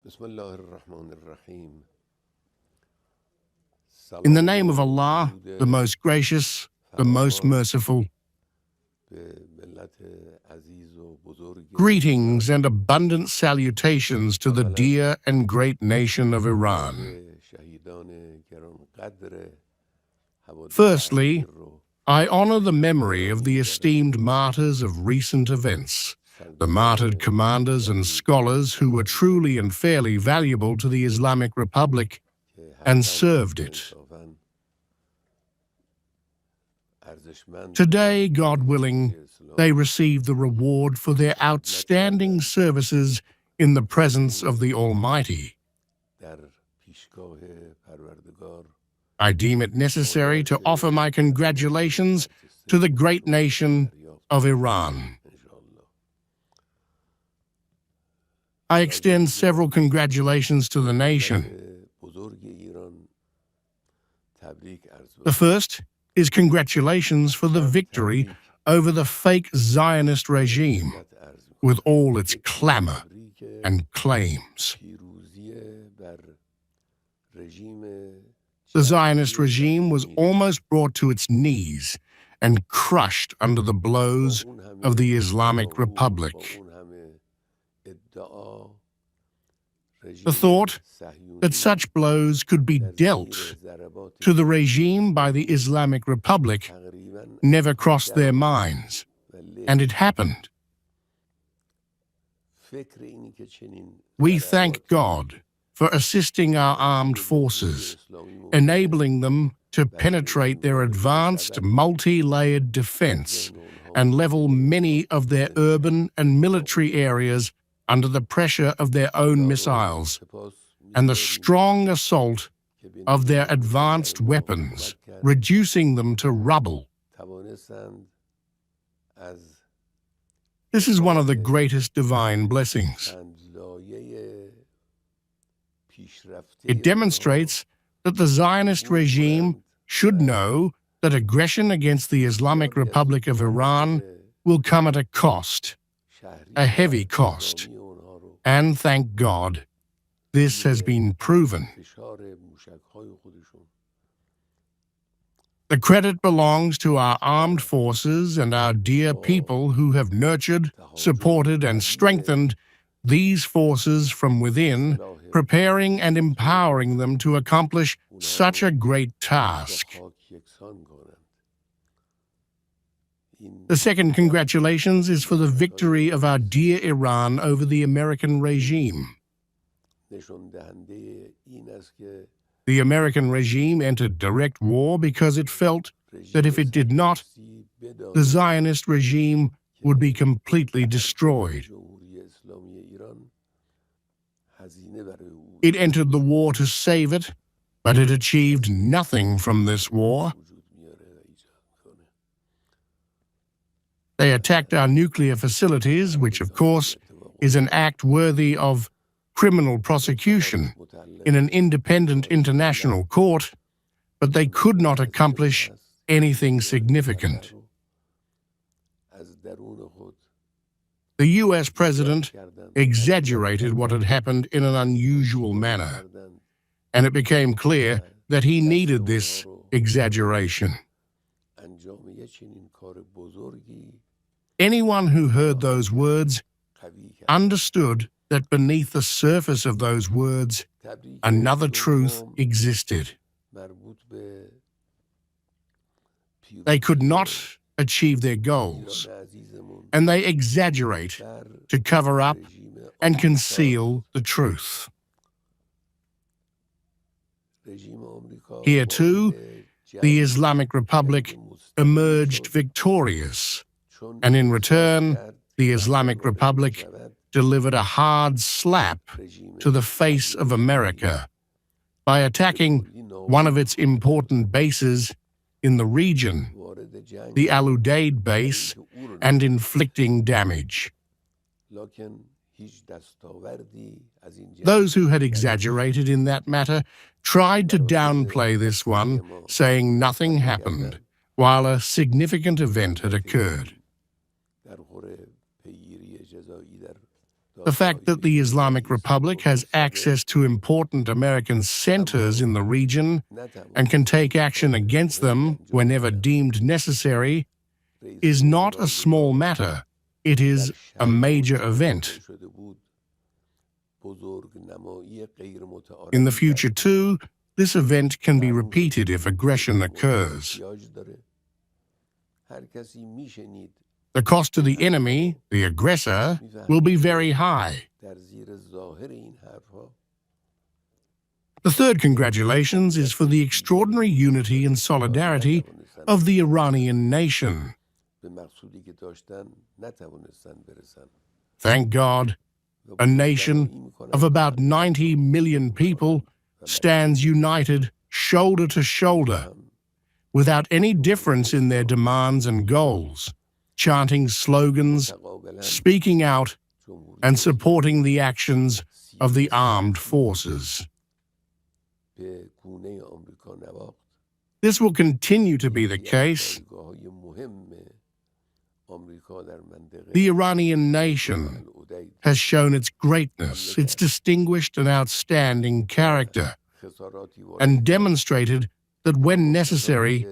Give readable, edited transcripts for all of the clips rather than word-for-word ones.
بسم الله الرحمن الرحیم. In the name of Allah, the most gracious, the most merciful, به ملت عزیز و بزرگ greetings and abundant salutations to the dear and great nation of Iran. شهیدان گرانقدر حوادث Firstly, اخیر رو I honor the memory of the esteemed martyrs of recent events, the martyred commanders and scholars who were truly and fairly valuable to the Islamic Republic and served it. Today, God willing, they receive the reward for their outstanding services in the presence of the Almighty. در پیشگاه پروردگار I deem it necessary to offer my congratulations to the great nation of Iran. I extend several congratulations to the nation. بزرگ ایران تبریک عرض The first is congratulations for the victory over the fake Zionist regime, with all its clamor and claims. پیروزی بر رژیم The Zionist regime was almost brought to its knees and crushed under the blows of the Islamic Republic. The thought that such blows could be dealt to the regime by the Islamic Republic never crossed their minds, and it happened. We thank God for assisting our armed forces, enabling them to penetrate their advanced multi-layered defense and level many of their urban and military areas under the pressure of their own missiles and the strong assault of their advanced weapons, reducing them to rubble. This is one of the greatest divine blessings. It demonstrates that the Zionist regime should know that aggression against the Islamic Republic of Iran will come at a cost, a heavy cost. And thank God, this has been proven. The credit belongs to our armed forces and our dear people who have nurtured, supported, and strengthened these forces from within, preparing and empowering them to accomplish such a great task. The second congratulations is for the victory of our dear Iran over the American regime. The American regime entered direct war because it felt that if it did not, the Zionist regime would be completely destroyed. It entered the war to save it, but it achieved nothing from this war. They attacked our nuclear facilities, which, of course, is an act worthy of criminal prosecution in an independent international court, but they could not accomplish anything significant. The U.S. president exaggerated what had happened in an unusual manner, and it became clear that he needed this exaggeration. Anyone who heard those words understood that beneath the surface of those words, another truth existed. They could not achieve their goals, and they exaggerate to cover up and conceal the truth. Here too, the Islamic Republic emerged victorious, and in return, the Islamic Republic delivered a hard slap to the face of America by attacking one of its important bases in the region, the Udeid Base, and inflicting damage. Those who had exaggerated in that matter tried to downplay this one, saying nothing happened, while a significant event had occurred. The fact that the Islamic Republic has access to important American centers in the region and can take action against them whenever deemed necessary is not a small matter. It is a major event. In the future, too, this event can be repeated if aggression occurs. The cost to the enemy, the aggressor, will be very high. The third congratulations is for the extraordinary unity and solidarity of the Iranian nation. Thank God, a nation of about 90 million people stands united shoulder to shoulder, without any difference in their demands and goals, chanting slogans, speaking out, and supporting the actions of the armed forces. This will continue to be the case. The Iranian nation has shown its greatness, its distinguished and outstanding character, and demonstrated that when necessary,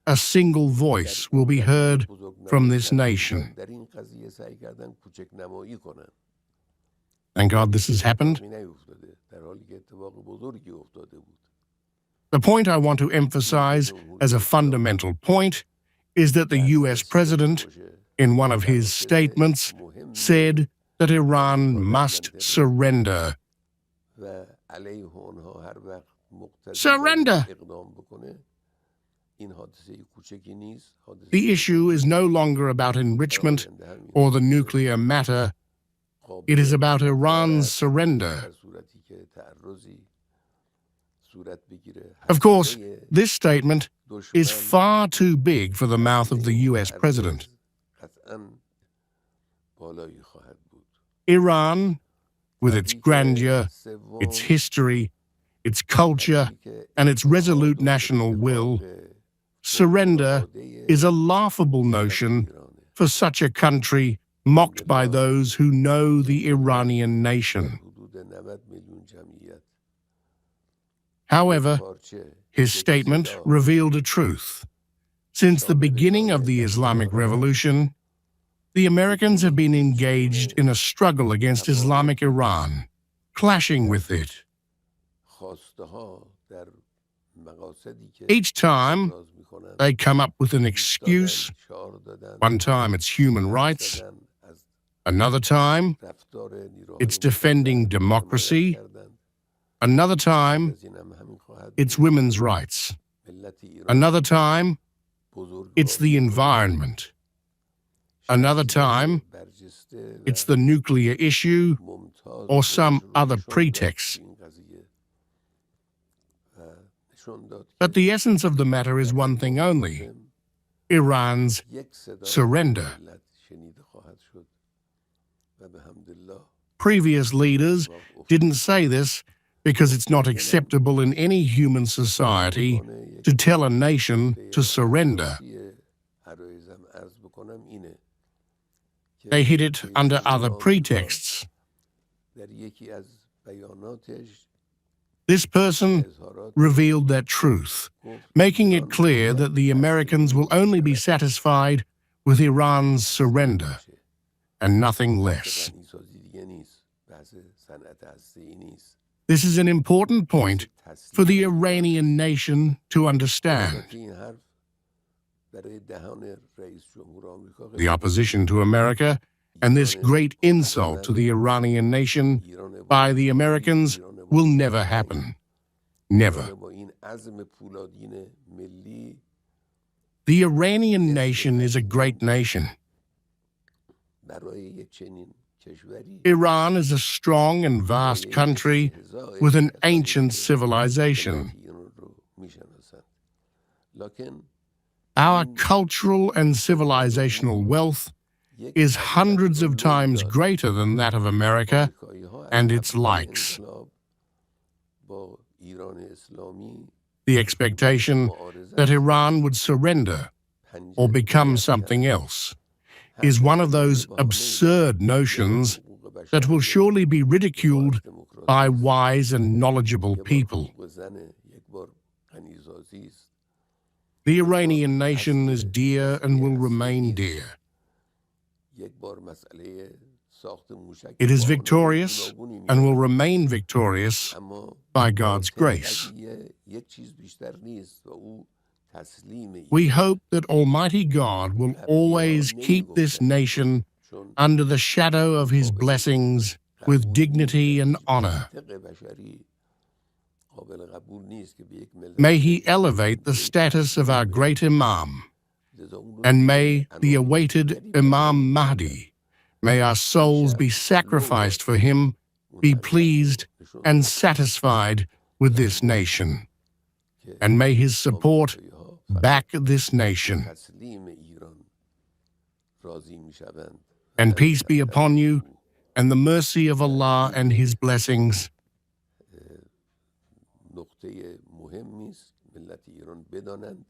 a single voice will be heard from this nation. Thank God this has happened. The point I want to emphasize as a fundamental point is that the US President, in one of his statements, said that Iran must surrender. Surrender! The issue is no longer about enrichment or the nuclear matter. It is about Iran's surrender. Of course, this statement is far too big for the mouth of the US President. Iran, with its grandeur, its history, its culture, and its resolute national will, surrender is a laughable notion for such a country mocked by those who know the Iranian nation. However, his statement revealed a truth. Since the beginning of the Islamic Revolution, the Americans have been engaged in a struggle against Islamic Iran, clashing with it. Each time, they come up with an excuse. One time it's human rights. Another time, it's defending democracy. Another time, it's women's rights. Another time, it's the environment. Another time, it's the nuclear issue or some other pretext. But the essence of the matter is one thing only: Iran's surrender. Previous leaders didn't say this because it's not acceptable in any human society to tell a nation to surrender. They hid it under other pretexts. This person revealed that truth, making it clear that the Americans will only be satisfied with Iran's surrender and nothing less. This is an important point for the Iranian nation to understand. The opposition to America and this great insult to the Iranian nation by the Americans will never happen. Never. The Iranian nation is a great nation. Iran is a strong and vast country with an ancient civilization. Our cultural and civilizational wealth is hundreds of times greater than that of America and its likes. The expectation that Iran would surrender or become something else is one of those absurd notions that will surely be ridiculed by wise and knowledgeable people. The Iranian nation is dear and will remain dear. It is victorious and will remain victorious by God's grace. We hope that Almighty God will always keep this nation under the shadow of His blessings with dignity and honor. May He elevate the status of our great Imam, and may the awaited Imam Mahdi, may our souls be sacrificed for him, be pleased and satisfied with this nation, and may his support back this nation. And peace be upon you, and the mercy of Allah and His blessings. نقطه مهمی است ملت ایران بدانند